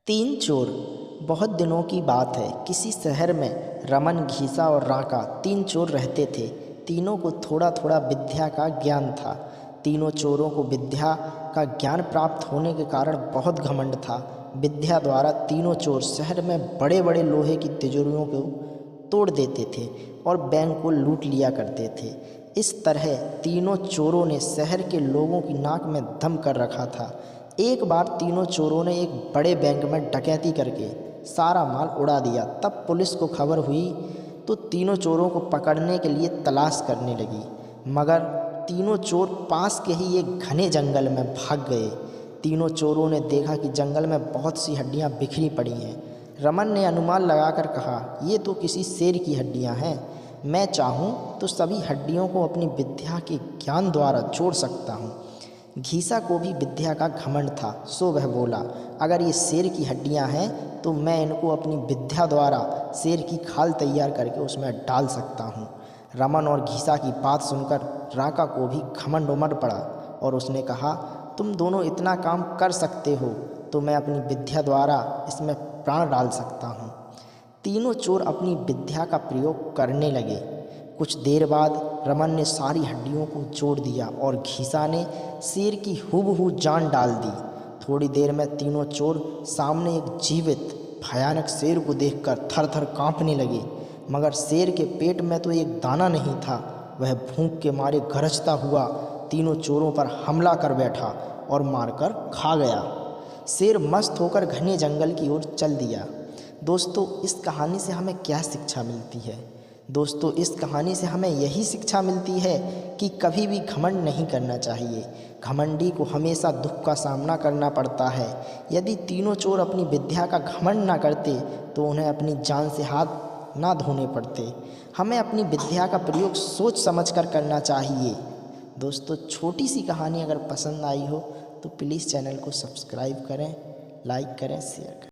तीन चोर। बहुत दिनों की बात है। किसी शहर में रमन, घीसा और राका तीन चोर रहते थे। तीनों को थोड़ा थोड़ा विद्या का ज्ञान था। तीनों चोरों को विद्या का ज्ञान प्राप्त होने के कारण बहुत घमंड था। विद्या द्वारा तीनों चोर शहर में बड़े बड़े लोहे की तिजोरियों को तोड़ देते थे और बैंक को लूट लिया करते थे। इस तरह तीनों चोरों ने शहर के लोगों की नाक में दम कर रखा था। एक बार तीनों चोरों ने एक बड़े बैंक में डकैती करके सारा माल उड़ा दिया। तब पुलिस को खबर हुई तो तीनों चोरों को पकड़ने के लिए तलाश करने लगी, मगर तीनों चोर पास के ही एक घने जंगल में भाग गए। तीनों चोरों ने देखा कि जंगल में बहुत सी हड्डियां बिखरी पड़ी हैं। रमन ने अनुमान लगाकर कहा, ये तो किसी शेर की हड्डियां हैं। मैं चाहूँ तो सभी हड्डियों को अपनी विद्या के ज्ञान द्वारा जोड़ सकता हूँ। घीसा को भी विद्या का घमंड था, सो वह बोला, अगर ये शेर की हड्डियां हैं तो मैं इनको अपनी विद्या द्वारा शेर की खाल तैयार करके उसमें डाल सकता हूँ। रमन और घीसा की बात सुनकर राका को भी घमंड उमड़ पड़ा और उसने कहा, तुम दोनों इतना काम कर सकते हो तो मैं अपनी विद्या द्वारा इसमें प्राण डाल सकता हूँ। तीनों चोर अपनी विद्या का प्रयोग करने लगे। कुछ देर बाद रमन ने सारी हड्डियों को जोड़ दिया और घीसा ने शेर की हूबहू जान डाल दी। थोड़ी देर में तीनों चोर सामने एक जीवित भयानक शेर को देखकर थर थर कांपने लगे, मगर शेर के पेट में तो एक दाना नहीं था। वह भूख के मारे गरजता हुआ तीनों चोरों पर हमला कर बैठा और मारकर खा गया। शेर मस्त होकर घने जंगल की ओर चल दिया। दोस्तों, इस कहानी से हमें क्या शिक्षा मिलती है? दोस्तों, इस कहानी से हमें यही शिक्षा मिलती है कि कभी भी घमंड नहीं करना चाहिए। घमंडी को हमेशा दुख का सामना करना पड़ता है। यदि तीनों चोर अपनी विद्या का घमंड ना करते तो उन्हें अपनी जान से हाथ ना धोने पड़ते। हमें अपनी विद्या का प्रयोग सोच समझ कर करना चाहिए। दोस्तों, छोटी सी कहानी अगर पसंद आई हो तो प्लीज़ चैनल को सब्सक्राइब करें, लाइक करें, शेयर करें।